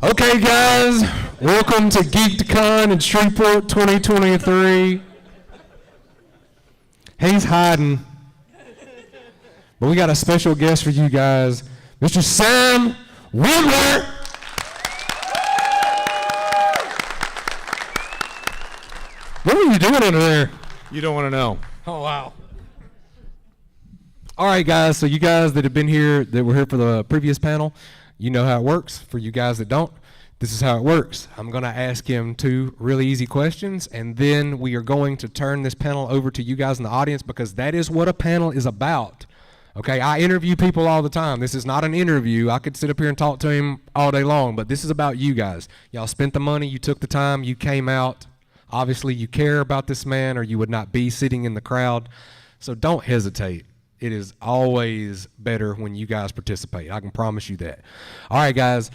Okay, guys, welcome to Geek'd in Shreveport 2023. He's hiding, but we got a special guest for you guys, Mr. Sam Witwer. What are you doing under there? You don't want to know. Oh, wow. All right, guys, so you guys that have been here, that were here for the previous panel, you know how it works. For you guys that don't, this is how it works. I'm going to ask him 2 really easy questions, and then we are going to turn this panel over to you guys in the audience, because that is what a panel is about. Okay, I interview people all the time. This is not an interview. I could sit up here and talk to him all day long, but this is about you guys. Y'all spent the money, you took the time, you came out. Obviously, you care about this man, or you would not be sitting in the crowd. So don't hesitate. It is always better when you guys participate. I can promise you that. All right, guys.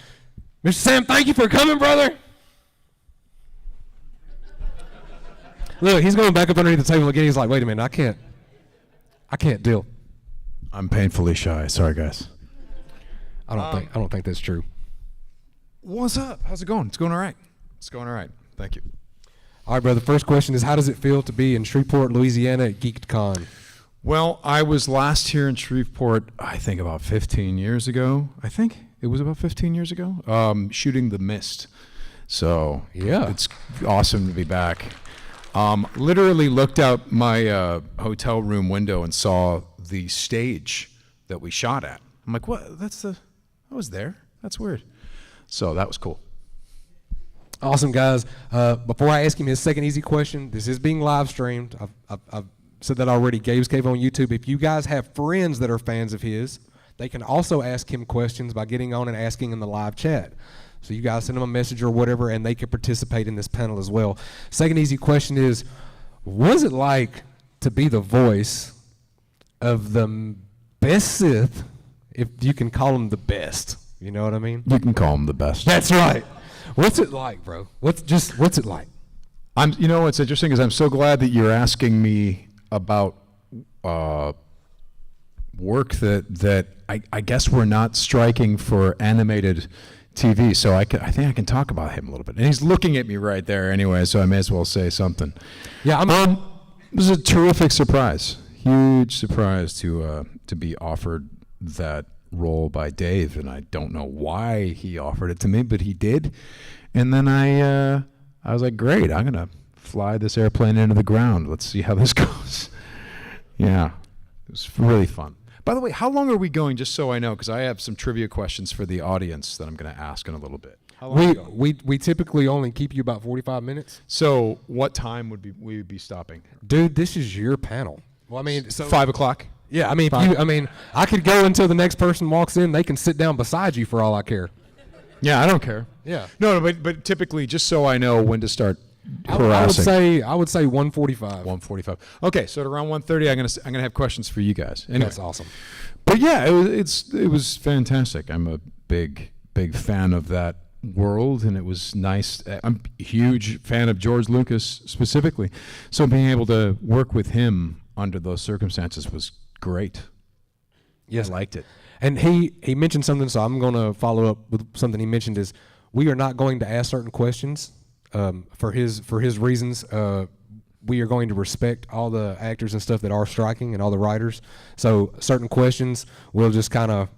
Mr. Sam, thank you for coming, brother. Look, he's going back up underneath the table again. He's like, wait a minute, I can't deal. I'm painfully shy. Sorry, guys. I don't think that's true. What's up? How's it going? It's going all right. It's going all right. Thank you. All right, brother. First question is, how does it feel to be in Shreveport, Louisiana at Geek'd? Well, I was last here in Shreveport, I think about 15 years ago. I think it was about 15 years ago, shooting The Mist. So yeah, it's awesome to be back. Literally looked out my hotel room window and saw the stage that we shot at. I'm like, what? I was there. That's weird. So that was cool. Awesome, guys. Before I ask him his second easy question, this is being live streamed. I've said that already. Gabe's Cave on YouTube. If you guys have friends that are fans of his, they can also ask him questions by getting on and asking in the live chat. So you guys send them a message or whatever, and they can participate in this panel as well. Second easy question is, what is it like to be the voice of the best Sith, if you can call him the best? You know what I mean? You can call him the best. That's right. What's it like, bro? What's it like? You know what's interesting is I'm so glad that you're asking me about work that I guess we're not striking for animated TV, so I think I can talk about him a little bit. And he's looking at me right there anyway, so I may as well say something. Yeah, it was a terrific surprise, huge surprise to be offered that role by Dave, and I don't know why he offered it to me, but he did. And then I was like, great, I'm gonna fly this airplane into the ground. Let's see how this goes. Yeah, it was really fun. By the way, how long are we going, just so I know, because I have some trivia questions for the audience that I'm going to ask in a little bit. How long we typically only keep you about 45 minutes. So what time would we be stopping? Dude, this is your panel. Well, I mean, so 5 o'clock? Yeah, I mean, I could go until the next person walks in. They can sit down beside you for all I care. Yeah, I don't care. Yeah. No, but typically, just so I know when to start harassing. I would say 1:45. 1:45. Okay, so at around 1:30, I'm gonna have questions for you guys. Anyway. That's awesome. But yeah, it was fantastic. I'm a big fan of that world, and it was nice. I'm a huge fan of George Lucas specifically, so being able to work with him under those circumstances was great. Yes, I liked it. And he mentioned something, so I'm going to follow up with something he mentioned. Is we are not going to ask certain questions for his reasons. We are going to respect all the actors and stuff that are striking and all the writers. So certain questions, we'll just kind of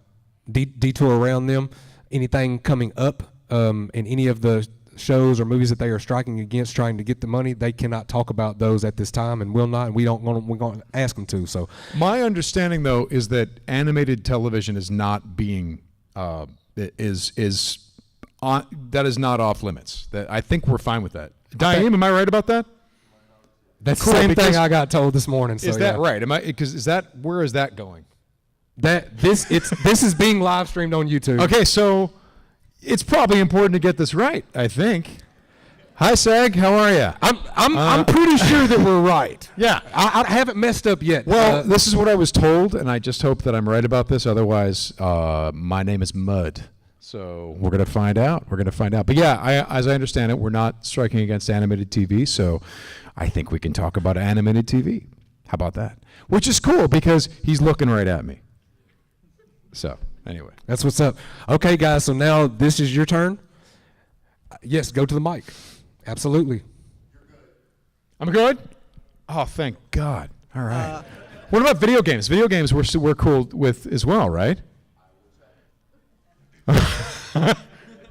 detour around them. Anything coming up in any of the shows or movies that they are striking against, trying to get the money, they cannot talk about those at this time, and will not. And we're going to ask them to. So my understanding, though, is that animated television is not being that is not off limits. That I think we're fine with that. Diane, am I right about that? That's the same thing I got told this morning. So is that right? Where is that going? This is being live streamed on YouTube. Okay, so it's probably important to get this right, I think. Hi, Sag. How are you? I'm pretty sure that we're right. Yeah, I haven't messed up yet. Well, this is what I was told, and I just hope that I'm right about this. Otherwise, my name is Mud. So we're gonna find out. But yeah, as I understand it, we're not striking against animated TV. So I think we can talk about animated TV. How about that? Which is cool because he's looking right at me. So anyway, that's what's up. Okay, guys. So now this is your turn. Yes, go to the mic. Absolutely. I'm good? Oh, thank God. All right. What about video games? Video games we're cool with as well, right? Do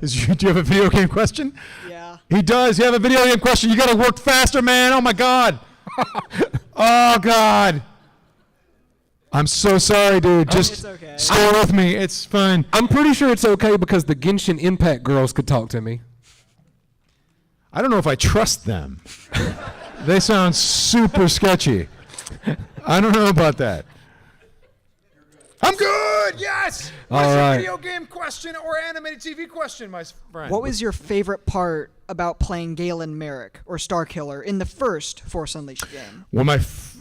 you have a video game question? Yeah. He does. You have a video game question. You got to work faster, man. Oh, my God. Oh, God. I'm so sorry, dude. Just It's okay. stay with me. It's fine. I'm pretty sure it's okay because the Genshin Impact girls could talk to me. I don't know if I trust them. They sound super sketchy. I don't know about that. I'm good. Yes. What's All your right. video game question or animated TV question, my friend? What was your favorite part about playing Galen Merrick or Starkiller in the first Force Unleashed game? Well,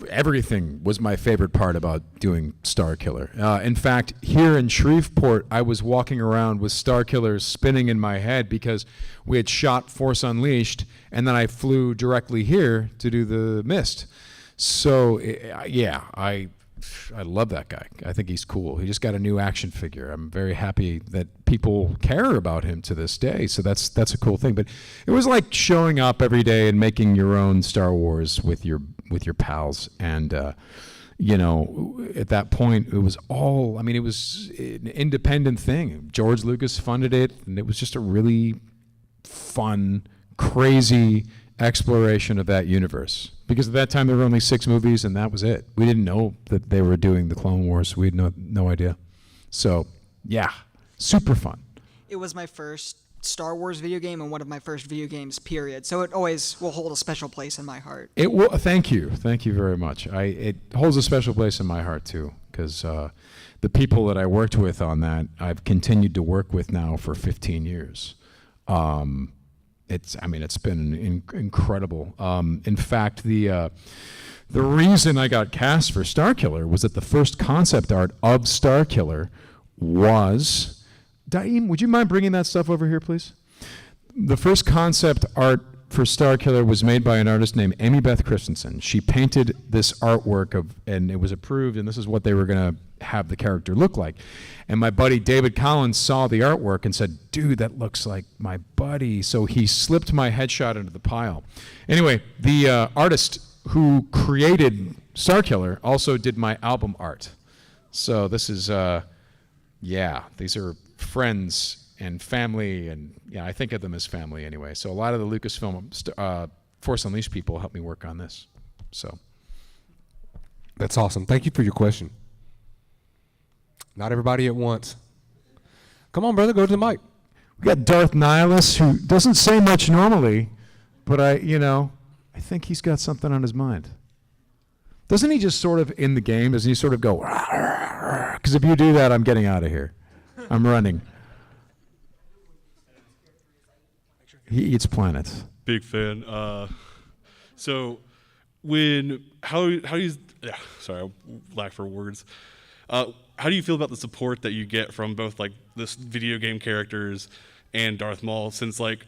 everything was my favorite part about doing Starkiller. In fact, here in Shreveport, I was walking around with Starkiller spinning in my head because we had shot Force Unleashed, and then I flew directly here to do the Mist. So, yeah, I love that guy. I think he's cool. He just got a new action figure. I'm very happy that people care about him to this day. So that's a cool thing. But it was like showing up every day and making your own Star Wars with your pals. And you know, at that point, it was all. I mean, it was an independent thing. George Lucas funded it, and it was just a really fun, crazy exploration of that universe. Because at that time there were only 6 movies, and that was it. We didn't know that they were doing the Clone Wars. We had no idea. So, yeah, super fun. It was my first Star Wars video game and one of my first video games, period. So it always will hold a special place in my heart. It will. Thank you very much. It holds a special place in my heart too, because the people that I worked with on that, I've continued to work with now for 15 years. It's been incredible. In fact, the reason I got cast for Starkiller was that the first concept art of Starkiller was. Daim, would you mind bringing that stuff over here, please? The first concept art for Starkiller was made by an artist named Amy Beth Christensen. She painted this artwork and it was approved, and this is what they were going to have the character look like. And my buddy David Collins saw the artwork and said, dude, that looks like my buddy. So he slipped my headshot into the pile. Anyway, the artist who created Starkiller also did my album art. So this is, these are friends and family, and I think of them as family anyway. So a lot of the Lucasfilm Force Unleashed people helped me work on this. So That's awesome. Thank you for your question. Not everybody at once. Come on, brother, go to the mic. we got Darth Nihilus, who doesn't say much normally, but I think he's got something on his mind. Doesn't he just sort of, in the game, doesn't he sort of go, because if you do that, I'm getting out of here. I'm running. He eats planets. Big fan. So sorry, I lack for words. How do you feel about the support that you get from both like this video game characters and Darth Maul? Since like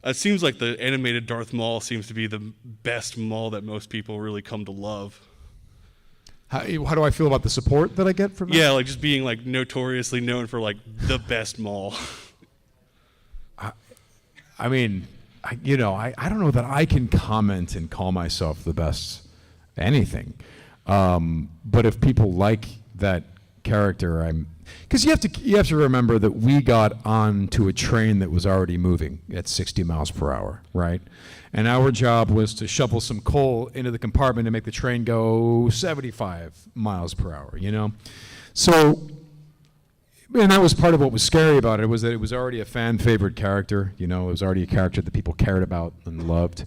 it seems like the animated Darth Maul seems to be the best Maul that most people really come to love. How do I feel about the support that I get from that? Yeah, like just being like notoriously known for like the best Maul. I mean, I don't know that I can comment and call myself the best anything. But if people like that character, because you have to remember that we got onto a train that was already moving at 60 miles per hour, right? And our job was to shovel some coal into the compartment and make the train go 75 miles per hour, So, and that was part of what was scary about it, was that it was already a fan favorite character, it was already a character that people cared about and loved.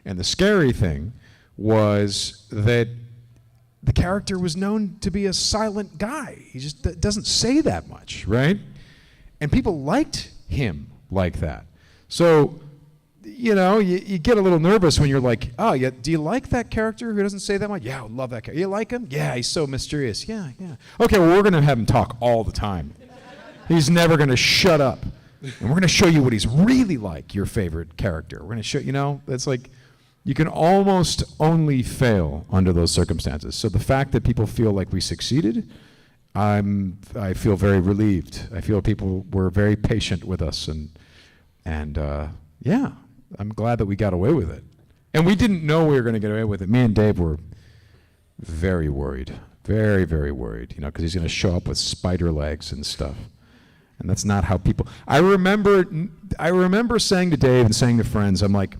And the scary thing was that the character was known to be a silent guy. He just doesn't say that much, right? And people liked him like that. So, you get a little nervous when you're like, oh, yeah, do you like that character who doesn't say that much? Yeah, I love that character. You like him? Yeah, he's so mysterious. Yeah. Okay, well, we're going to have him talk all the time. He's never going to shut up. And we're going to show you what he's really like, your favorite character. We're going to show, that's like, you can almost only fail under those circumstances. So the fact that people feel like we succeeded, I feel very relieved. I feel people were very patient with us, and yeah, I'm glad that we got away with it. And we didn't know we were going to get away with it. Me and Dave were very worried, very, very worried, because he's going to show up with spider legs and stuff. And that's not how people. I remember saying to Dave and saying to friends, I'm like,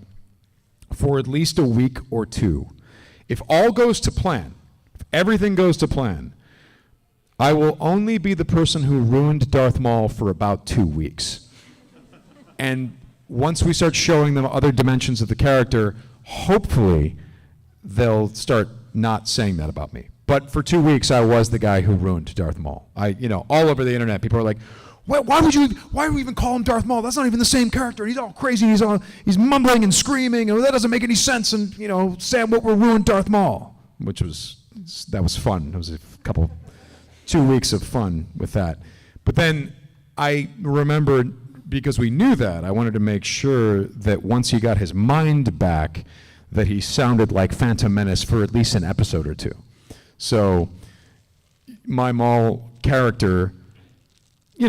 for at least a week or two, if all goes to plan, if everything goes to plan, I will only be the person who ruined Darth Maul for about 2 weeks. And once we start showing them other dimensions of the character, hopefully they'll start not saying that about me. But for 2 weeks, I was the guy who ruined Darth Maul. All over the internet, people are like, why would you even call him Darth Maul? That's not even the same character. He's all crazy. He's mumbling and screaming. And that doesn't make any sense. And Sam Witwer ruined Darth Maul, that was fun. It was 2 weeks of fun with that. But then I remembered, because we knew that, I wanted to make sure that once he got his mind back, that he sounded like Phantom Menace for at least an episode or two. So my Maul character, he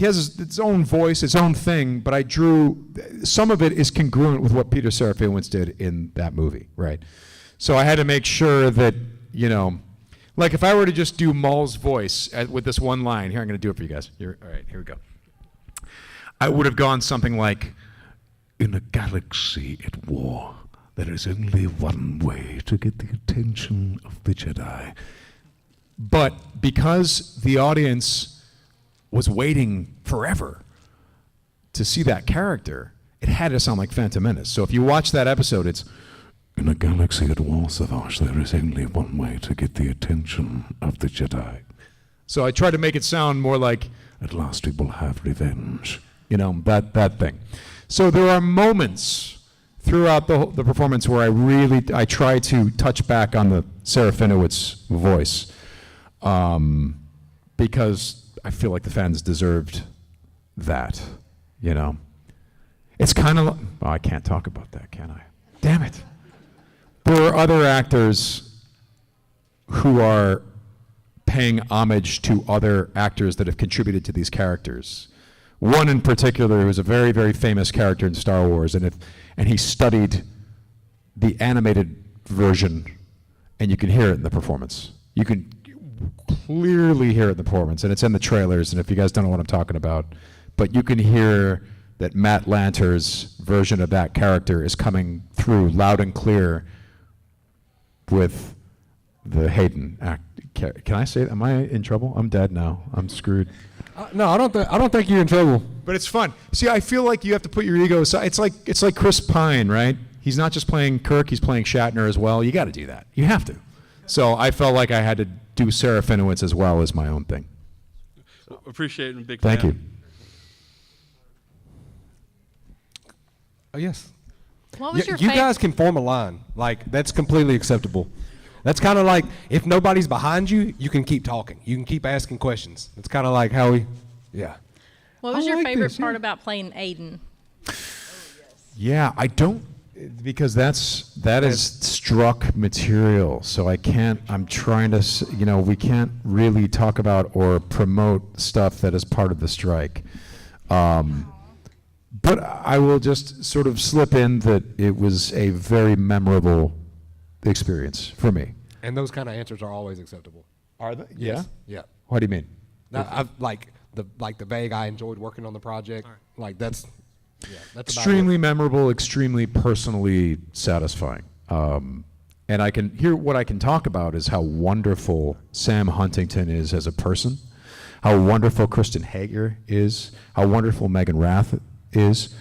has its own voice, its own thing, but I drew, some of it is congruent with what Peter Serafinowicz did in that movie, right? So I had to make sure that, like if I were to just do Maul's voice with this one line, here, I'm going to do it for you guys. All right, here we go. I would have gone something like, in a galaxy at war, there is only one way to get the attention of the Jedi. But because the audience was waiting forever to see that character, it had to sound like Phantom Menace. So if you watch that episode, it's, in a galaxy at war, Savage, there is only one way to get the attention of the Jedi. So I tried to make it sound more like, at last we will have revenge. That thing. So there are moments throughout the performance where I try to touch back on the Serafinowicz voice, because I feel like the fans deserved that, It's kind of, I can't talk about that, can I? Damn it. There are other actors who are paying homage to other actors that have contributed to these characters. One in particular who is a very, very famous character in Star Wars, and he studied the animated version, and you can hear it in the performance. You can clearly hear it in the performance, and it's in the trailers, and if you guys don't know what I'm talking about, but you can hear that Matt Lanter's version of that character is coming through loud and clear with the Hayden act. Can I say it? Am I in trouble? I'm dead now. I'm screwed. No, I don't think you're in trouble. But it's fun. See, I feel like you have to put your ego aside. It's like Chris Pine, right? He's not just playing Kirk, he's playing Shatner as well. You got to do that. You have to. So I felt like I had to do Serafinowicz as well as my own thing. Well, appreciate it, and big Thank fan. you. Oh, yes. What was your You favorite? guys can form a line. That's completely acceptable. That's kind of like, if nobody's behind you, you can keep talking. You can keep asking questions. It's kind of like how yeah. What was I your like favorite this, part yeah. about playing Aiden? Yeah, I don't, because that is struck material. So I'm trying to, we can't really talk about or promote stuff that is part of the strike. But I will just sort of slip in that it was a very memorable experience for me. And those kind of answers are always acceptable. Are they? Yes. Yeah. What do you mean? Now, I've the vague. I enjoyed working on the project. That's Extremely memorable, extremely personally satisfying. And what I can talk about is how wonderful Sam Huntington is as a person, how wonderful Kristen Hager is, how wonderful Megan Rath is,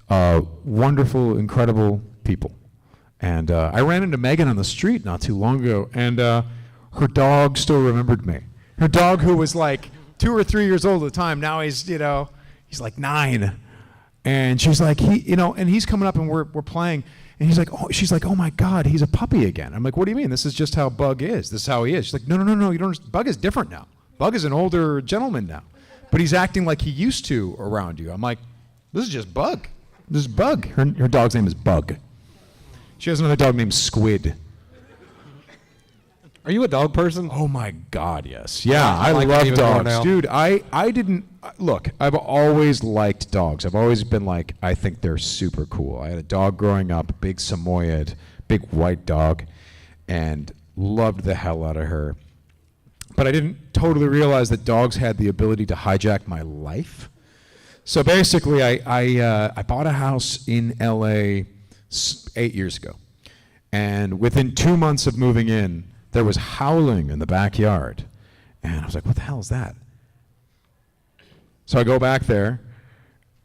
wonderful, incredible people. And I ran into Megan on the street not too long ago, and her dog still remembered me. Her dog, who was like 2 or 3 years old at the time, now he's like 9. And she's like, and he's coming up and we're playing, and she's like, oh my God, he's a puppy again. I'm like, what do you mean? This is just how Bug is. This is how he is. She's like, no, you don't understand. Bug is different now. Bug is an older gentleman now, but he's acting like he used to around you. I'm like, this is just Bug. This is Bug. Her dog's name is Bug. She has another dog named Squid. Are you a dog person? Oh my God, yes. Yeah, I I like it love even more dogs. now. Dude, I look, I've always liked dogs. I've always been like, I think they're super cool. I had a dog growing up, a big Samoyed, big white dog, and loved the hell out of her. But I didn't totally realize that dogs had the ability to hijack my life. So basically, I bought a house in LA 8 years ago. And within 2 months of moving in, there was howling in the backyard. And I was like, what the hell is that? So I go back there,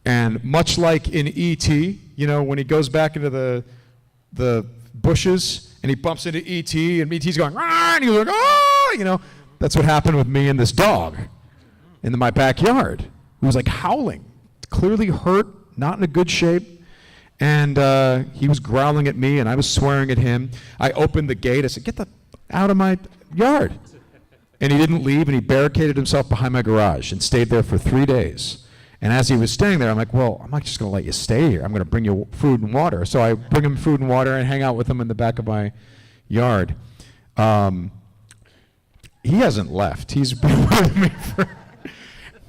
and much like in E.T., you know, when he goes back into the bushes and he bumps into E.T. and E.T.'s going, "Rah!" and he's like, "Oh!" You know, that's what happened with me and this dog in my backyard. It was like howling, clearly hurt, not in a good shape. And he was growling at me, and I was swearing at him. I opened the gate. I said, "Get the out of my yard." And he didn't leave, and he barricaded himself behind my garage and stayed there for 3 days. And as he was staying there, I'm like, well, I'm not just going to let you stay here. I'm going to bring you food and water. So I bring him food and water and hang out with him in the back of my yard. He hasn't left. He's been with me for...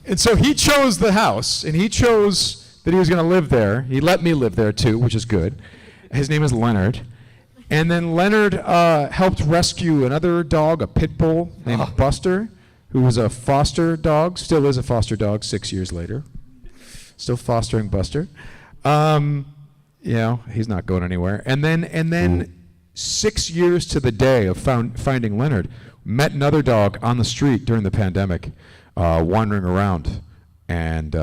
And so he chose the house, and he chose that he was going to live there. He let me live there, too, which is good. His name is Leonard. And then Leonard helped rescue another dog, a pit bull named Buster, who was a foster dog, still is a foster dog 6 years later. Still fostering Buster. You know, he's not going anywhere. And then 6 years to the day of finding Leonard, met another dog on the street during the pandemic, wandering around. And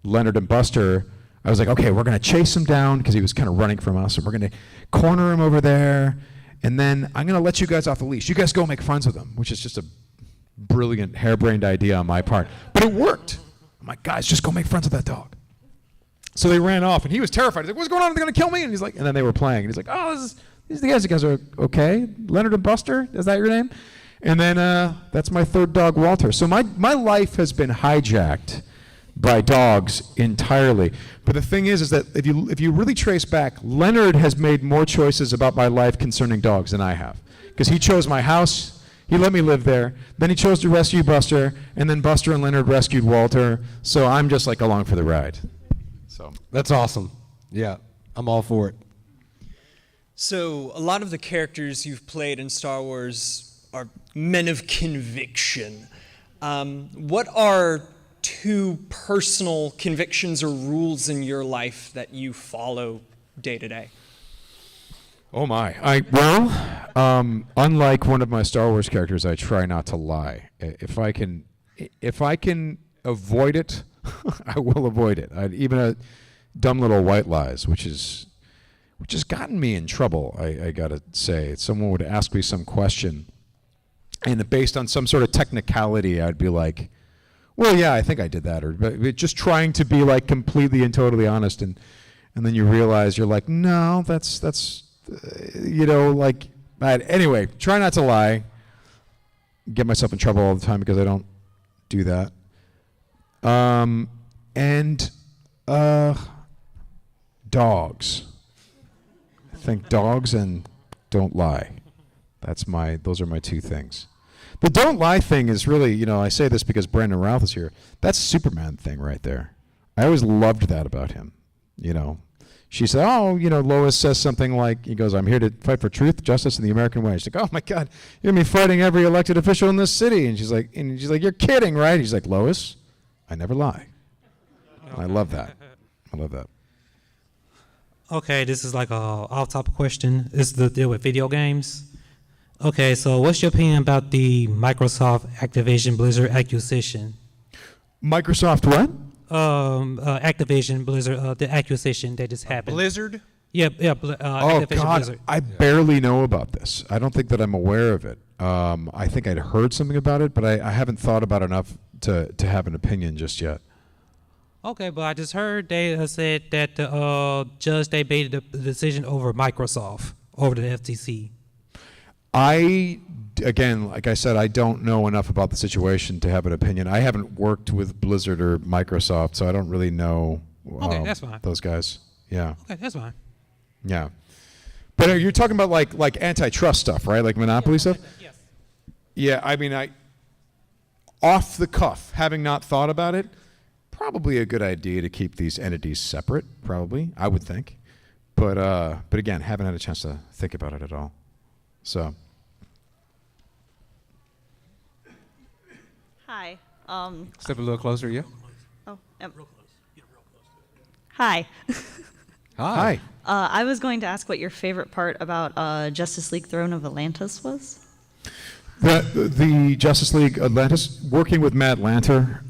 Leonard and Buster, I was like, okay, we're going to chase him down because he was kind of running from us, and we're going to corner him over there, and then I'm going to let you guys off the leash. You guys go make friends with him, which is just a brilliant, harebrained idea on my part. But it worked. I'm like, guys, just go make friends with that dog. So they ran off, and he was terrified. He's like, what's going on? Are they going to kill me? And he's like, and then they were playing, and he's like, oh, these are the guys. You guys are okay? Leonard and Buster? Is that your name? And then that's my third dog, Walter. So my life has been hijacked by dogs entirely. But the thing is that if you really trace back, Leonard has made more choices about my life concerning dogs than I have. Because he chose my house, he let me live there, then he chose to rescue Buster, and then Buster and Leonard rescued Walter, so I'm just like along for the ride. So That's awesome. Yeah, I'm all for it. So, a lot of the characters you've played in Star Wars are men of conviction. What are two personal convictions or rules in your life that you follow day to day? Oh my. Unlike one of my Star Wars characters, I try not to lie. If I can avoid it, I will avoid it. Even a dumb little white lies, which has gotten me in trouble, I gotta say. Someone would ask me some question, and based on some sort of technicality, I'd be like, well, yeah, I think I did that, but just trying to be like completely and totally honest, and then you realize you're like, no, that's you know, like, anyway, try not to lie. Get myself in trouble all the time because I don't do that. And dogs. I think dogs and don't lie. Those are my two things. The don't lie thing is really, you know, I say this because Brandon Routh is here. That's a Superman thing right there. I always loved that about him, you know. She said, oh, you know, Lois says something like, he goes, I'm here to fight for truth, justice, and the American way. She's like, oh my God, you're going to be fighting every elected official in this city. And she's like, you're kidding, right? He's like, Lois, I never lie. I love that. I love that. Okay, this is like a off-topic question. This is the deal with video games. Okay, so what's your opinion about the Microsoft Activision Blizzard acquisition? Microsoft what? Activision Blizzard, the acquisition that just happened. Blizzard? Yeah, Oh Activision God, Blizzard. I barely know about this. I don't think that I'm aware of it. I think I'd heard something about it, but I haven't thought about enough to have an opinion just yet. Okay, but I just heard they said that the judge they made the decision over Microsoft, over the FTC. Again, like I said, I don't know enough about the situation to have an opinion. I haven't worked with Blizzard or Microsoft, so I don't really know Okay, that's fine. those guys. Yeah. Okay, that's fine. Yeah. But you're talking about like antitrust stuff, right? Like monopoly stuff? Yes. Yeah, I mean, off the cuff, having not thought about it, probably a good idea to keep these entities separate. Probably, I would think. But again, haven't had a chance to think about it at all. So. Hi. Step a little closer, yeah. Oh, hi. Hi. I was going to ask what your favorite part about Justice League Throne of Atlantis was. The Justice League Atlantis, working with Matt Lanter,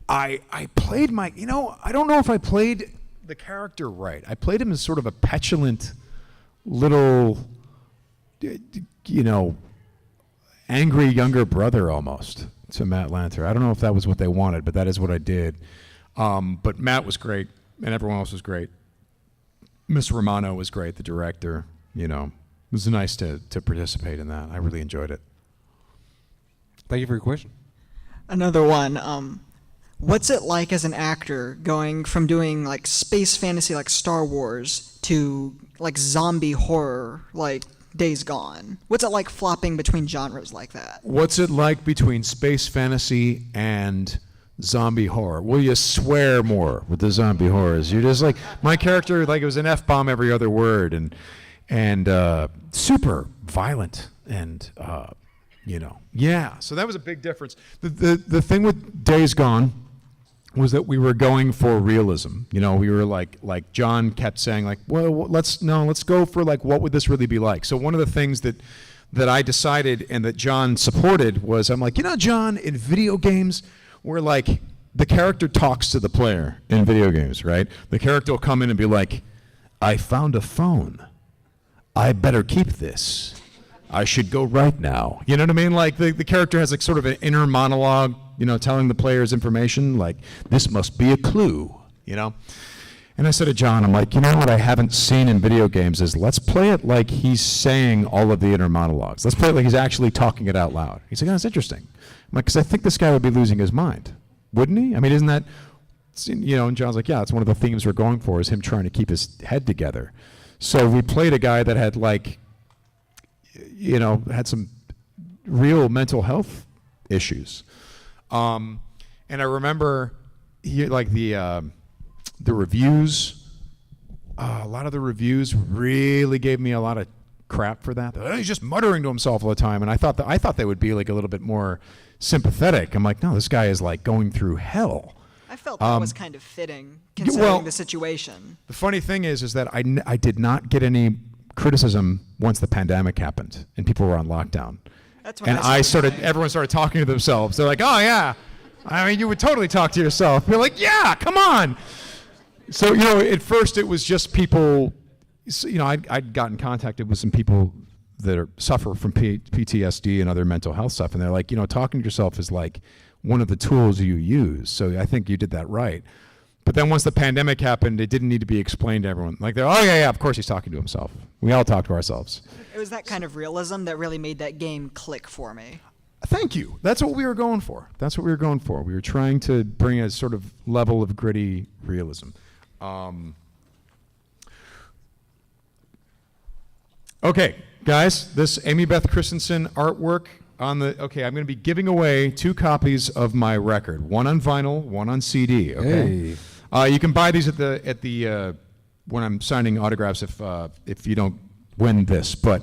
I played my, I don't know if I played the character right. I played him as sort of a petulant little, angry younger brother almost to Matt Lanter. I don't know if that was what they wanted, but that is what I did. But Matt was great, and everyone else was great. Mr. Romano was great, the director, It was nice to participate in that. I really enjoyed it. Thank you for your question. Another one. What's it like as an actor going from doing like space fantasy like Star Wars to like zombie horror like Days Gone? What's it like flopping between genres like that? What's it like between space fantasy and zombie horror? Will you swear more with the zombie horrors? You're just like, my character, like it was an F-bomb every other word, and super violent, and yeah. So that was a big difference. The thing with Days Gone was that we were going for realism. We were like John kept saying, like, well, let's go for like, what would this really be like? So one of the things that I decided and that John supported was, I'm like, John, in video games, we're like, the character talks to the player in video games, right? The character will come in and be like, I found a phone. I better keep this. I should go right now. You know what I mean? Like the character has like sort of an inner monologue, telling the players information, like, this must be a clue, And I said to John, I'm like, what I haven't seen in video games is, let's play it like he's saying all of the inner monologues. Let's play it like he's actually talking it out loud. He's like, oh, that's interesting. I'm like, because I think this guy would be losing his mind, wouldn't he? I mean, isn't that, and John's like, yeah, it's one of the themes we're going for, is him trying to keep his head together. So we played a guy that had like, had some real mental health issues. And I remember the reviews, a lot of the reviews really gave me a lot of crap for that. He's just muttering to himself all the time. And I thought they would be like a little bit more sympathetic. I'm like, no, this guy is like going through hell. I felt that was kind of fitting, considering the situation. The funny thing is that I did not get any criticism once the pandemic happened and people were on lockdown. That's when everyone started talking to themselves. They're like, oh yeah, I mean, you would totally talk to yourself. You're like, yeah, come on. So, at first it was just people, I'd gotten contacted with some people that suffer from PTSD and other mental health stuff. And they're like, talking to yourself is like one of the tools you use. So I think you did that right. But then once the pandemic happened, it didn't need to be explained to everyone. Like, oh yeah, of course he's talking to himself. We all talk to ourselves. It was that kind of realism that really made that game click for me. Thank you. That's what we were going for. We were trying to bring a sort of level of gritty realism. Okay, guys, this Amy Beth Christensen artwork I'm going to be giving away 2 copies of my record, one on vinyl, one on CD. Okay. Hey. You can buy these at the when I'm signing autographs if you don't win this. But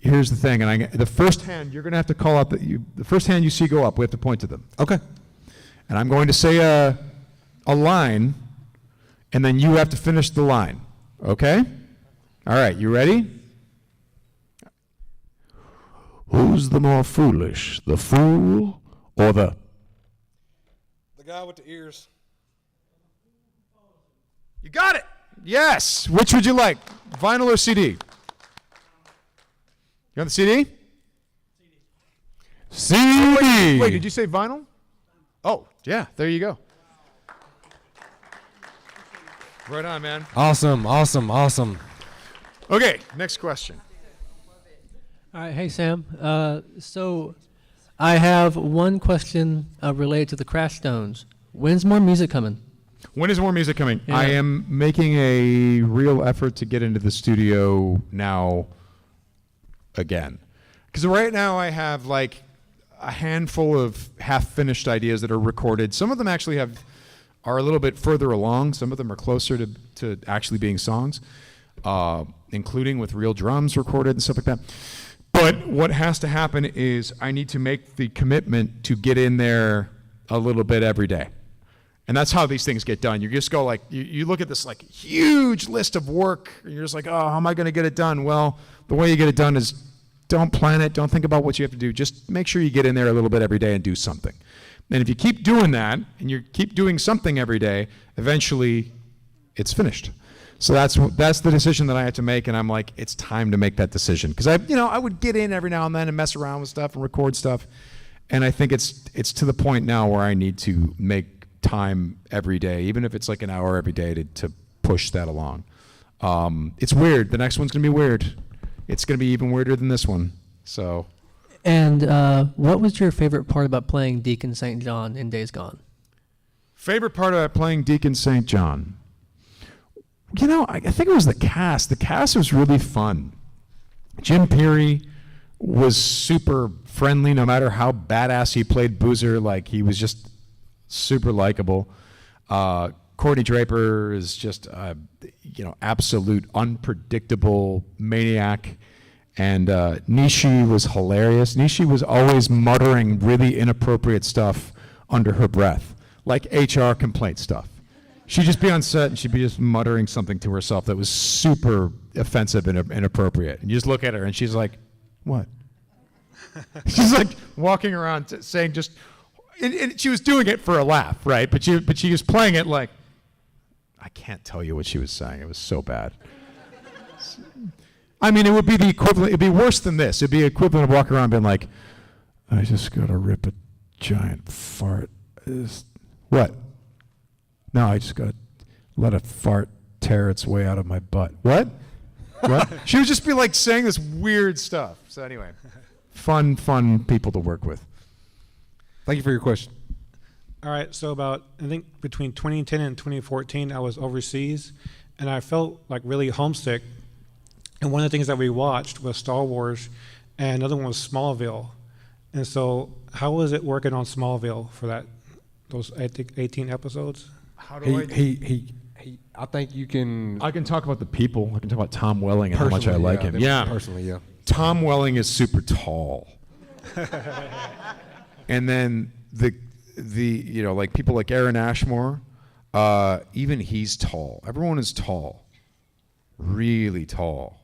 here's the thing, and the first hand you're going to have to call out the first hand you see go up. We have to point to them. Okay. And I'm going to say a line, and then you have to finish the line. Okay? All right. You ready? Who's the more foolish, the fool or the guy with the ears? You got it. Yes. Which would you like, vinyl or CD? You want the CD? CD. Wait, did you say vinyl? Oh, yeah. There you go. Right on, man. Awesome. Okay, next question. All right, hey Sam. So I have one question related to the Crash Stones. When's more music coming? When is more music coming? Yeah. I am making a real effort to get into the studio now again. Because right now I a handful of half-finished ideas that are recorded. Some of them actually are a little bit further along. Some of them are closer to actually being songs, including with real drums recorded and stuff like that. But what has to happen is I need to make the commitment to get in there a little bit every day. And that's how these things get done. You just go like, you look at this like huge list of work, and you're just like, oh, how am I going to get it done? Well, the way you get it done is don't plan it. Don't think about what you have to do. Just make sure you get in there a little bit every day and do something. And if you keep doing that, and you keep doing something every day, eventually it's finished. So that's the decision that I had to make, and I'm like, it's time to make that decision. Because I would get in every now and then and mess around with stuff and record stuff. And I think it's to the point now where I need to make time every day, even if it's like an hour every day to push that along. It's weird. The next one's going to be weird. It's going to be even weirder than this one. So. And what was your favorite part about playing Deacon St. John in Days Gone? Favorite part about playing Deacon St. John? I think it was the cast. The cast was really fun. Jim Peary was super friendly no matter how badass he played Boozer. Like, he was just super likable. Courtney Draper is just absolute unpredictable maniac. And Nishi was hilarious. Nishi was always muttering really inappropriate stuff under her breath, like HR complaint stuff. She'd just be on set and she'd be just muttering something to herself that was super offensive and inappropriate. And you just look at her and she's like, what? She's like walking around saying just, and she was doing it for a laugh, right? But she was playing it like, I can't tell you what she was saying. It was so bad. I mean, it would be the equivalent. It'd be worse than this. It'd be equivalent of walking around being like, I just gotta rip a giant fart. What? No, I just gotta let a fart tear its way out of my butt. What? What? She would just be like saying this weird stuff. So anyway, fun people to work with. Thank you for your question. All right, so I think between 2010 and 2014, I was overseas, and I felt like really homesick. And one of the things that we watched was Star Wars, and another one was Smallville. And so, how was it working on Smallville for those 18 episodes? How do I think you can. I can talk about the people. I can talk about Tom Welling and how much I like him. Yeah, personally, yeah. Tom Welling is super tall. And then the like people like Aaron Ashmore, even he's tall. Everyone is tall, really tall.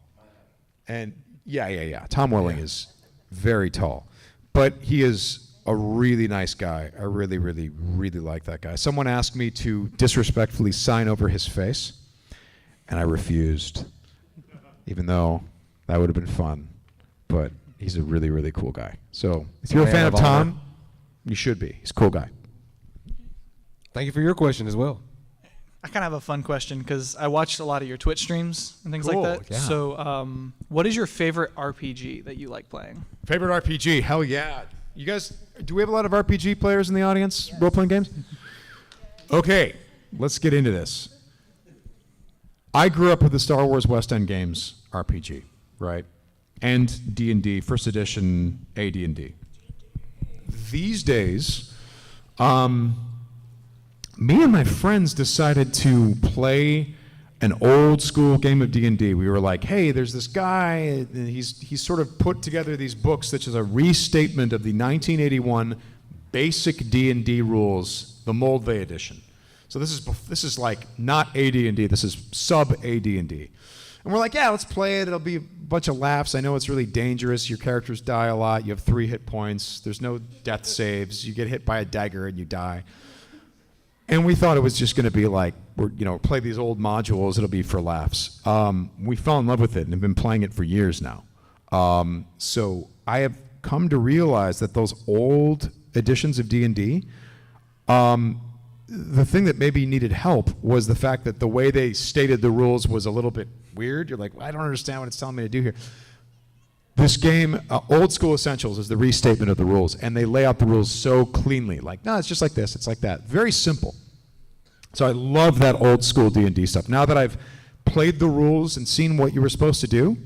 And yeah. Tom Welling is very tall, but he is a really nice guy. I really, really, really like that guy. Someone asked me to disrespectfully sign over his face, and I refused, even though that would have been fun. But he's a really, really cool guy. So if you're a fan of Tom, you should be. He's a cool guy. Thank you for your question as well. I kind of have a fun question because I watched a lot of your Twitch streams and things Cool, like that. yeah. So what is your favorite RPG that you like playing? Favorite RPG? Hell yeah. You guys, do we have a lot of RPG players in the audience? Yes. Role-playing games? Okay, let's get into this. I grew up with the Star Wars West End Games RPG, right? And D&D, first edition AD&D. These days, me and my friends decided to play an old school game of D&D. We were like, hey, there's this guy, and he's sort of put together these books, such as a restatement of the 1981 basic D&D rules, the Moldvay edition. So this is like not AD&D, this is sub AD&D. And we're like, yeah, let's play it. It'll be a bunch of laughs. I know it's really dangerous. Your characters die a lot. You have 3 hit points. There's no death saves. You get hit by a dagger and you die. And we thought it was just going to be like, play these old modules. It'll be for laughs. We fell in love with it and have been playing it for years now. So I have come to realize that those old editions of D&D, the thing that maybe needed help was the fact that the way they stated the rules was a little bit weird. You're like, well, I don't understand what it's telling me to do here. This game, Old School Essentials, is the restatement of the rules, and they lay out the rules so cleanly. Like, no, it's just like this, it's like that. Very simple. So I love that old school D&D stuff. Now that I've played the rules and seen what you were supposed to do,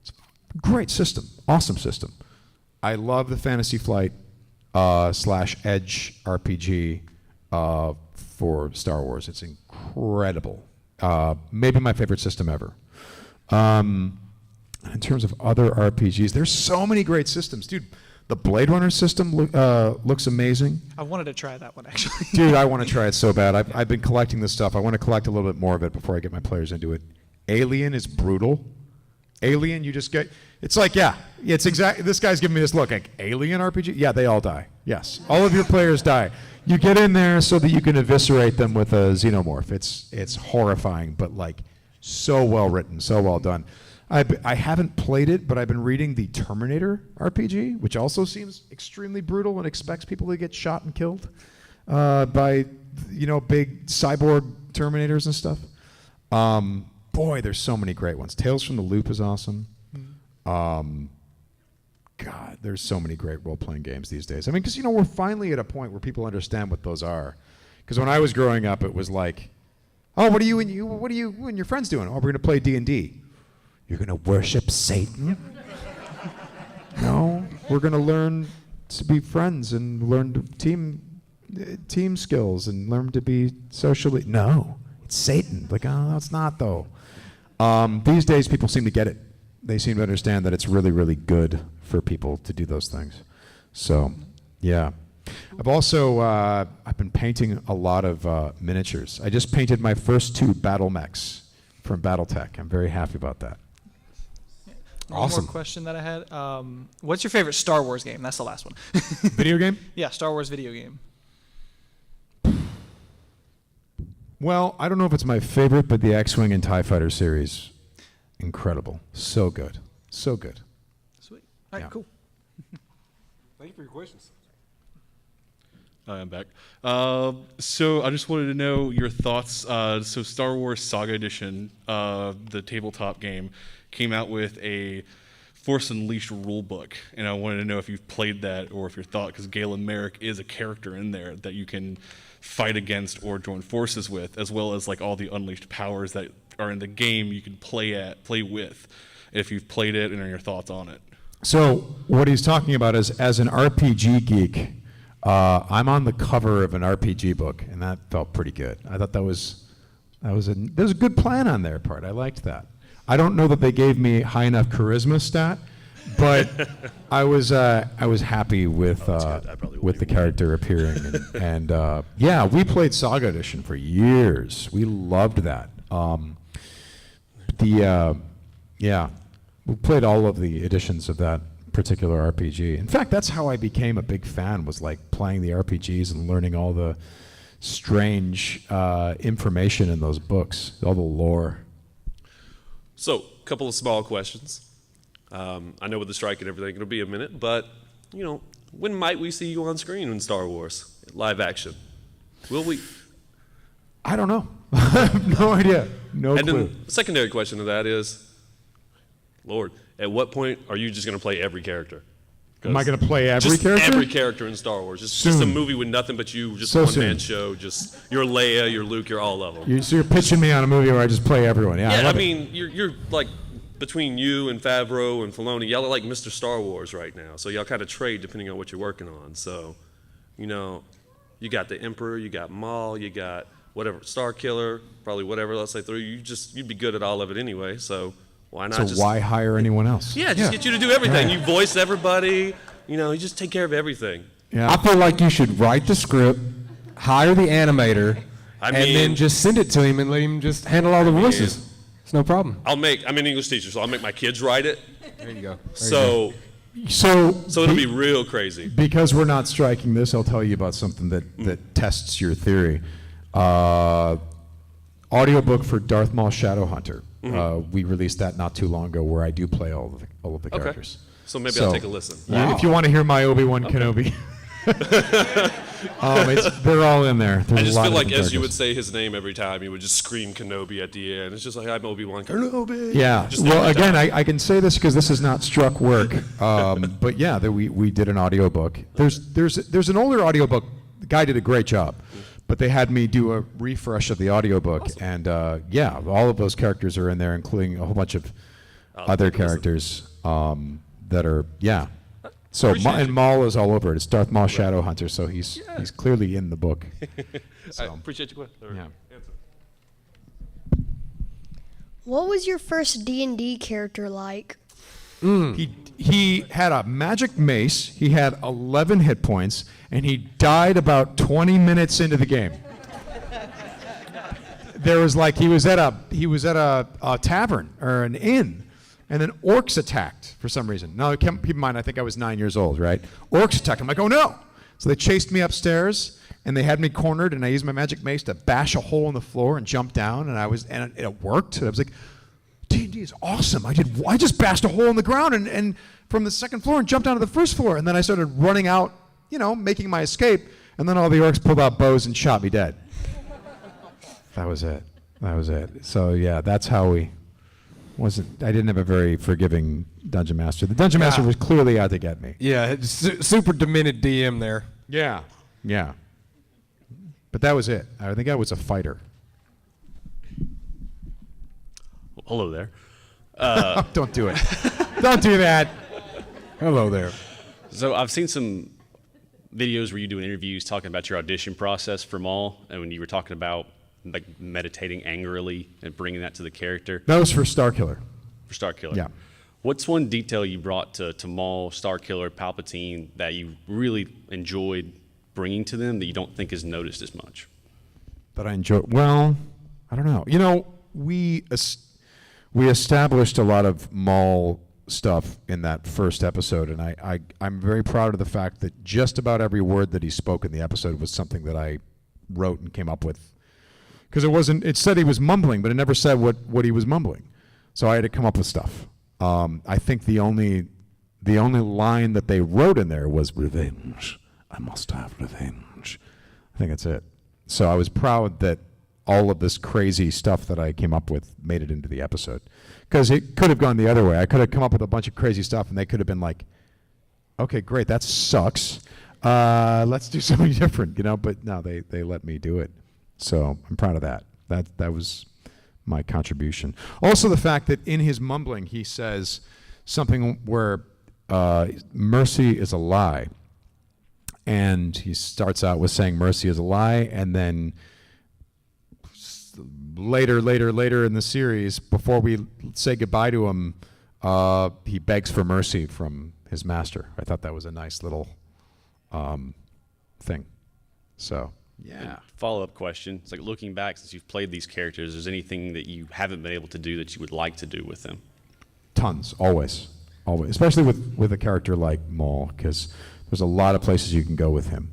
it's a great system, awesome system. I love the Fantasy Flight slash Edge RPG for Star Wars. It's incredible. Maybe my favorite system ever. In terms of other RPGs, there's so many great systems, dude. The Blade Runner system looks amazing. I wanted to try that one actually. Dude, I want to try it so bad. I've been collecting this stuff. I want to collect a little bit more of it before I get my players into it. Alien is brutal. Alien, you just get. It's like, yeah, it's exactly. This guy's giving me this look. Like, Alien RPG? Yeah, they all die. Yes, all of your players die. You get in there so that you can eviscerate them with a xenomorph. It's horrifying, but like so well written, so well done. I haven't played it, but I've been reading the Terminator RPG, which also seems extremely brutal and expects people to get shot and killed by, big cyborg Terminators and stuff. Boy, there's so many great ones. Tales from the Loop is awesome. God, there's so many great role-playing games these days. I mean, because, we're finally at a point where people understand what those are. Because when I was growing up, it was like, oh, what are you and your friends doing? Oh, we're going to play D&D. You're going to worship Satan? No, we're going to learn to be friends and learn team skills and learn to be socially. No, it's Satan. Like, oh, it's not though. These days, people seem to get it. They seem to understand that it's really, really good for people to do those things. So, yeah. I've also I've been painting a lot of miniatures. I just painted my first 2 battle mechs from BattleTech. I'm very happy about that. One more question that I had. What's your favorite Star Wars game? That's the last one. Video game? Yeah, Star Wars video game. Well, I don't know if it's my favorite, but the X-Wing and TIE Fighter series, incredible. So good. So good. Sweet. All right, Yeah. cool. Thank you for your questions. I'm back. So I just wanted to know your thoughts. So Star Wars Saga Edition, the tabletop game, came out with a Force Unleashed rulebook, and I wanted to know if you've played that or if your thought, because Galen Merrick is a character in there that you can fight against or join forces with, as well as like all the unleashed powers that are in the game you can play with. If you've played it and your thoughts on it. So what he's talking about is, as an RPG geek, I'm on the cover of an RPG book, and that felt pretty good. I thought there was a good plan on their part. I liked that. I don't know that they gave me high enough charisma stat, but I was happy with the character appearing, and yeah, we played Saga Edition for years. We loved that. Yeah, we played all of the editions of that particular RPG. In fact, that's how I became a big fan, was like playing the RPGs and learning all the strange information in those books, all the lore. So, a couple of small questions. I know with the strike and everything, it'll be a minute, but, when might we see you on screen in Star Wars, live action? Will we? I don't know. I have no idea. No and clue. then the secondary question to that is, Lord, at what point are you just going to play every character? Am I going to play every just character? Every character in Star Wars. Just a movie with nothing but you, just So a one-man soon. show. Just you're Leia, you're Luke, you're all of them. So you're pitching me on a movie where I just play everyone. Yeah, I Yeah, love I it. mean, you're like, between you and Favreau and Filoni, y'all are like Mr. Star Wars right now. So y'all kind of trade depending on what you're working on. So, you got the Emperor, you got Maul, you got whatever, Star Killer, probably whatever else they throw. You'd be good at all of it anyway. So why not? So why hire anyone else? Yeah, just get you to do everything. You voice everybody. You just take care of everything. Yeah. I feel like you should write the script, hire the animator, and then just send it to him and let him just handle all the voices. It's no problem. I'm an English teacher, so I'll make my kids write it. There you go. So it'll be real crazy. Because we're not striking this, I'll tell you about something that tests your theory. Audiobook for Darth Maul Shadowhunter. We released that not too long ago, where I do play all of the characters. So maybe I'll take a listen. If you want to hear my Obi-Wan Kenobi. They're all in there. There's I just a lot feel of like different as you would characters. say his name every time, you would just scream Kenobi at the end. It's just like, I'm Obi-Wan Kenobi. Yeah. Just Well, every again, time. I can say this because this is not struck work. But yeah, we did an audiobook. There's an older audiobook. The guy did a great job. But they had me do a refresh of the audiobook. Awesome. And yeah, all of those characters are in there, including a whole bunch of other characters that are, yeah. So Appreciate and you. Maul is all over it. It's Darth Maul Shadowhunter, so he's clearly in the book. I So, appreciate your question. yeah. Answer. What was your first D&D character like? He had a magic mace. He had 11 hit points, and he died about 20 minutes into the game. There was like he was at a tavern or an inn, and then orcs attacked for some reason. Now keep in mind, I think I was 9 years old, right? Orcs attacked. I'm like, oh no! So they chased me upstairs, and they had me cornered, and I used my magic mace to bash a hole in the floor and jump down, and it worked. And I was like, D&D is awesome. I just bashed a hole in the ground and from the second floor and jumped down to the first floor, and then I started running out, making my escape, and then all the orcs pulled out bows and shot me dead. That was it. So yeah, that's how I didn't have a very forgiving dungeon master. The dungeon master was clearly out to get me. Yeah, super demented DM there. Yeah. But that was it. I think I was a fighter. Hello there. Don't do it. Don't do that. Hello there. So I've seen some videos where you do interviews talking about your audition process for Maul, and when you were talking about like meditating angrily and bringing that to the character. That was for Starkiller. For Starkiller. Yeah. What's one detail you brought to Maul, Starkiller, Palpatine that you really enjoyed bringing to them that you don't think is noticed as much? That I enjoy. Well, I don't know. We established a lot of Maul stuff in that first episode, and I'm very proud of the fact that just about every word that he spoke in the episode was something that I wrote and came up with. Because it said he was mumbling, but it never said what he was mumbling. So I had to come up with stuff. I think the only line that they wrote in there was revenge. I must have revenge. I think that's it. So I was proud that all of this crazy stuff that I came up with made it into the episode. Because it could have gone the other way. I could have come up with a bunch of crazy stuff, and they could have been like, okay, great, that sucks. Let's do something different, But no, they let me do it. So I'm proud of that. That was my contribution. Also the fact that in his mumbling he says something where mercy is a lie. And he starts out with saying mercy is a lie, and then later in the series, before we say goodbye to him, he begs for mercy from his master. I thought that was a nice little thing. So, yeah. Follow-up question. It's like looking back, since you've played these characters, is there anything that you haven't been able to do that you would like to do with them? Tons, always. Especially with a character like Maul, because there's a lot of places you can go with him.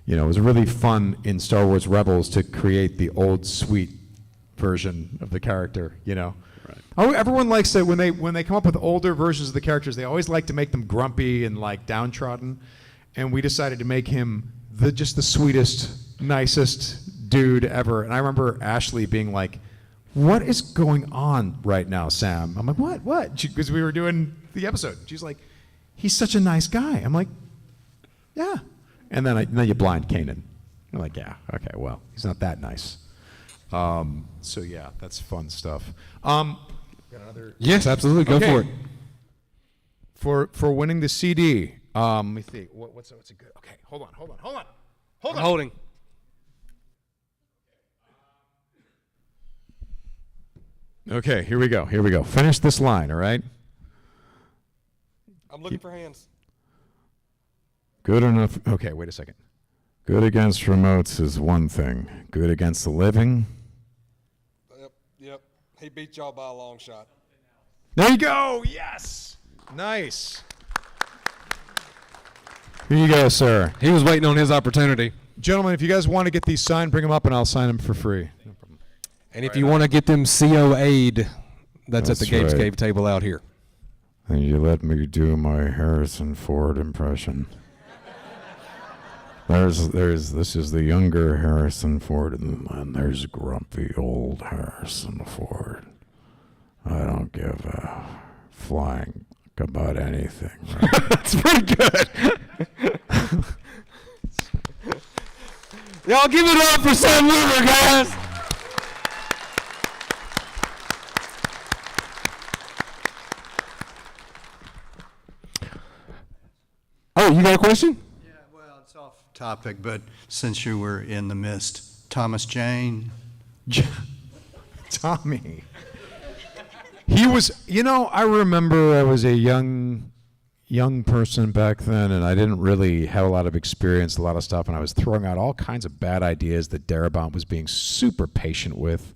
It was really fun in Star Wars Rebels to create the old sweet version of the character, Right. Oh, everyone likes it when they come up with older versions of the characters. They always like to make them grumpy and like downtrodden, and we decided to make him just the sweetest, nicest dude ever. And I remember Ashley being like, "What is going on right now, Sam?" I'm like, "What?" Because we were doing the episode. She's like, "He's such a nice guy." I'm like, "Yeah." And then you blind Kanan. You're like, "Yeah, okay, well, he's not that nice." So yeah, that's fun stuff. Got another? Yes, absolutely. Go for it. For winning the CD, let me think. What's a good? Okay, hold on. I'm holding. Okay, here we go. Finish this line, all right? I'm looking for hands. Good enough. Okay, wait a second. Good against remotes is one thing. Good against the living. Yep. He beat y'all by a long shot. There you go. Yes. Nice. Here you go, sir. He was waiting on his opportunity. Gentlemen, if you guys want to get these signed, bring them up and I'll sign them for free. No problem. And if you want to get them COA'd, that's at the That's Games right. Cave table out here. And you let me do my Harrison Ford impression. This is the younger Harrison Ford, and there's grumpy old Harrison Ford. I don't give a flying about anything. Right? That's pretty good. Y'all give it up for Sam Weaver, guys. Oh, you got a question? Yeah, well, it's off topic, but since you were in the mist, Thomas Jane. Tommy. He was, I remember I was a young person back then, and I didn't really have a lot of experience, a lot of stuff, and I was throwing out all kinds of bad ideas that Darabont was being super patient with.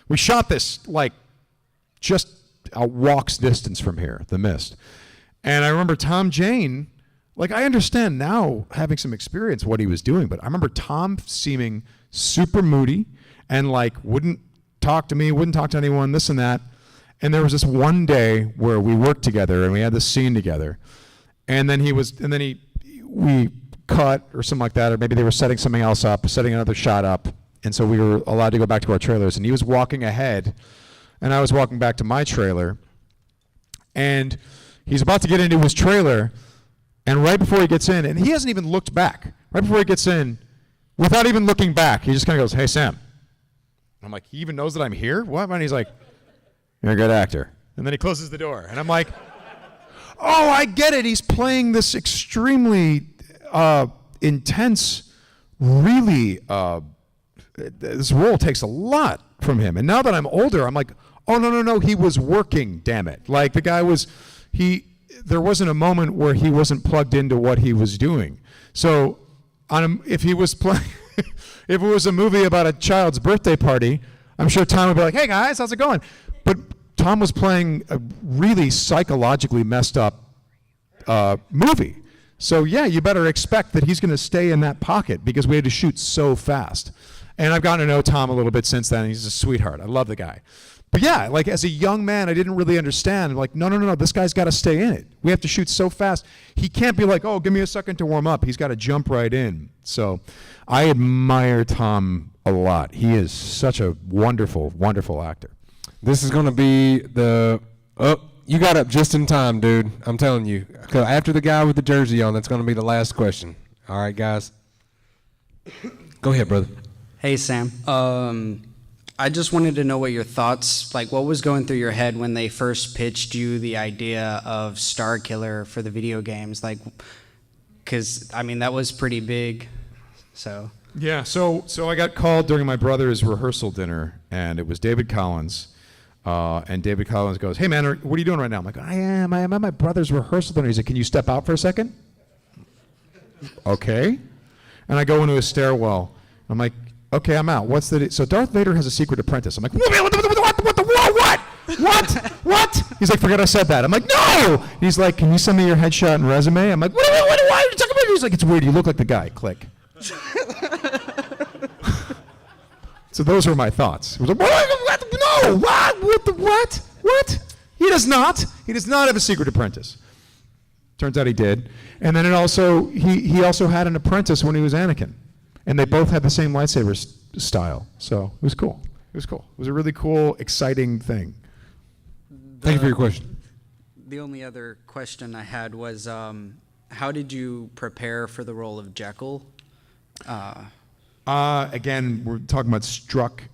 We shot this just a walk's distance from here, the Mist. And I remember Tom Jane, I understand now, having some experience, what he was doing, but I remember Tom seeming super moody and wouldn't talk to me, wouldn't talk to anyone, this and that. And there was this one day where we worked together and we had this scene together. And then we cut or something like that, or maybe they were setting something else up, setting another shot up. And so we were allowed to go back to our trailers, and he was walking ahead and I was walking back to my trailer, and he's about to get into his trailer, and right before he gets in, and he hasn't even looked back, right before he gets in, without even looking back, he just kind of goes, "Hey, Sam." I'm like, he even knows that I'm here? What? And he's like, "You're a good actor." And then he closes the door. And I'm like, oh, I get it. He's playing this extremely intense, really, this role takes a lot from him. And now that I'm older, I'm like, oh, no, he was working, damn it. The guy was, there wasn't a moment where he wasn't plugged into what he was doing. So if he was playing... If it was a movie about a child's birthday party, I'm sure Tom would be like, "Hey guys, how's it going?" But Tom was playing a really psychologically messed up movie. So yeah, you better expect that he's going to stay in that pocket because we had to shoot so fast. And I've gotten to know Tom a little bit since then. He's a sweetheart. I love the guy. But yeah, as a young man, I didn't really understand. No, this guy's got to stay in it. We have to shoot so fast. He can't be like, "Oh, give me a second to warm up." He's got to jump right in. So I admire Tom a lot. He is such a wonderful, wonderful actor. This is going to be you got up just in time, dude. I'm telling you. 'Cause after the guy with the jersey on, that's going to be the last question. All right, guys. Go ahead, brother. Hey, Sam. I just wanted to know what your thoughts, what was going through your head when they first pitched you the idea of Star Killer for the video games, because that was pretty big. So yeah, so I got called during my brother's rehearsal dinner, and it was David Collins, and David Collins goes, "Hey man, what are you doing right now?" I'm like, I'm at my brother's rehearsal dinner." He's like, "Can you step out for a second?" Okay, and I go into a stairwell. I'm like, "Okay, I'm out. What's the so Darth Vader has a secret apprentice." I'm like, what? He's like, "Forget I said that." I'm like, "No!" And he's like, "Can you send me your headshot and resume?" I'm like, "What are you talking about?" He's like, "It's weird. You look like the guy." Click. So those were my thoughts. It was like, what? No, what? He does not have a secret apprentice. Turns out he did. And then he also had an apprentice when he was Anakin. And they both had the same lightsaber style. So it was cool. It was a really cool, exciting thing. Thank you for your question. The only other question I had was, how did you prepare for the role of Jekyll? Again, we're talking about strike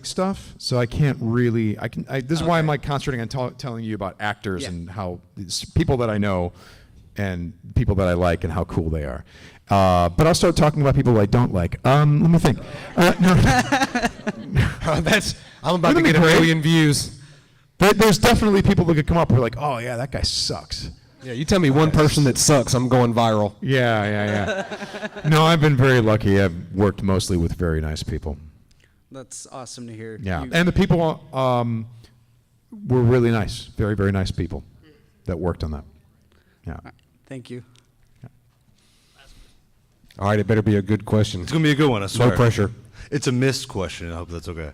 stuff, so I can't really. This is why I'm concentrating on telling you about actors and how people that I know and people that I like and how cool they are. But I'll start talking about people I don't like. Let me think. No. I'm about to get a million views. There's definitely people that could come up who are like, "Oh yeah, that guy sucks." Yeah, you tell me one person that sucks, I'm going viral. Yeah. No, I've been very lucky. I've worked mostly with very nice people. That's awesome to hear. Yeah, and the people were really nice. Very, very nice people that worked on that. Yeah. Thank you. All right, it better be a good question. It's going to be a good one, I swear. No pressure. It's a missed question. I hope that's okay.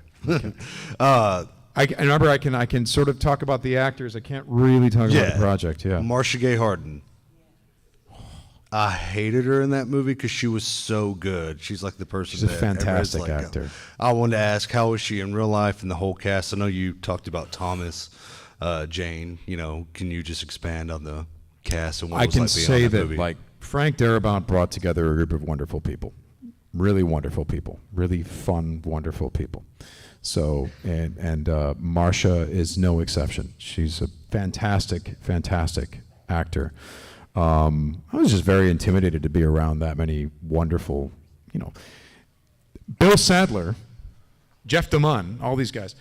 I remember I can sort of talk about the actors. I can't really talk about the project. Yeah. Marcia Gay Harden. I hated her in that movie because she was so good. She's like the person. She's a fantastic actor. I wanted to ask, how was she in real life and the whole cast? I know you talked about Thomas Jane. Can you just expand on the cast and what it was like being on that movie? Frank Darabont brought together a group of wonderful people, really wonderful people, really fun, wonderful people. So, and Marcia is no exception. She's a fantastic, fantastic actor. I was just very intimidated to be around that many wonderful, Bill Sadler, Jeff DeMunn, all these guys.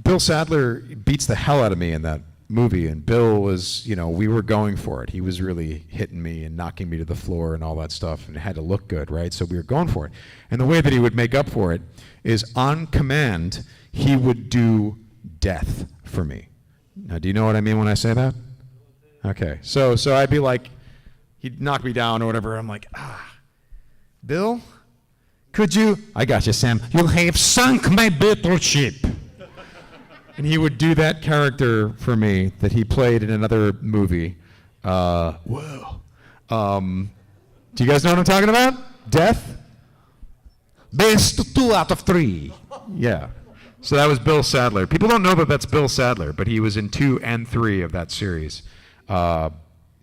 Bill Sadler beats the hell out of me in that movie, and Bill was, we were going for it. He was really hitting me and knocking me to the floor and all that stuff, and it had to look good, right? So we were going for it. And the way that he would make up for it is on command, he would do death for me. Now, do you know what I mean when I say that? Okay, so I'd be like, he'd knock me down or whatever. I'm like, Bill, could you? I got you, Sam. You have sunk my battleship. And he would do that character for me that he played in another movie. Whoa. Do you guys know what I'm talking about? Death? Best 2 out of 3. Yeah. So that was Bill Sadler. People don't know that that's Bill Sadler, but he was in 2 and 3 of that series.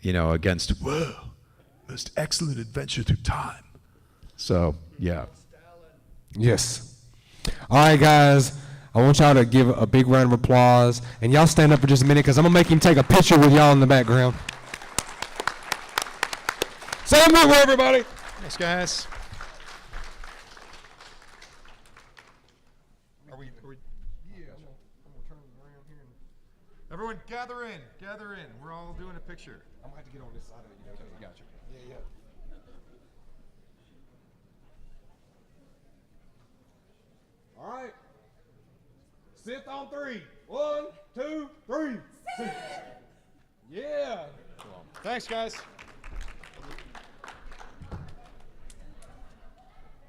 Against most excellent adventure through time. So, yeah. Yes. All right, guys. I want y'all to give a big round of applause. And y'all stand up for just a minute because I'm going to make him take a picture with y'all in the background. Sam Witwer, everybody. Thanks, guys. Everyone, gather in. We're all doing a picture. I'm going to have to get on this side of it. Okay, gotcha. Yeah. All right. Sit on 3. 1, 2, 3. Sit. Yeah. Thanks, guys.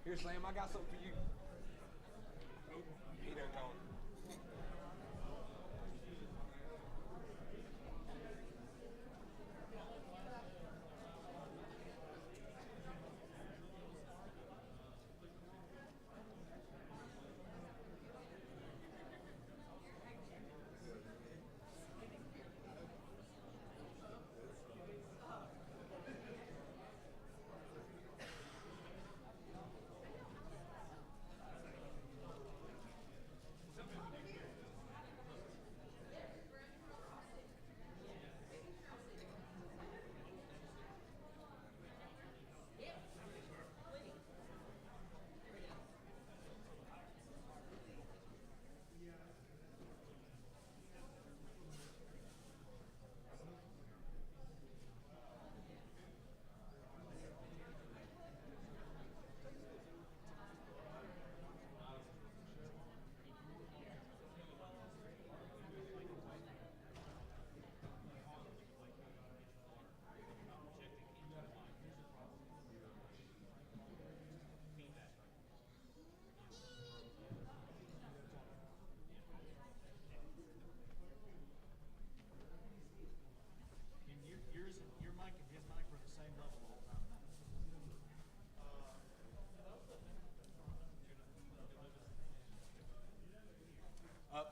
Here, Sam, I got something for you. He done gone.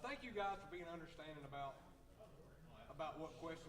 Thank you guys for being understanding about what questions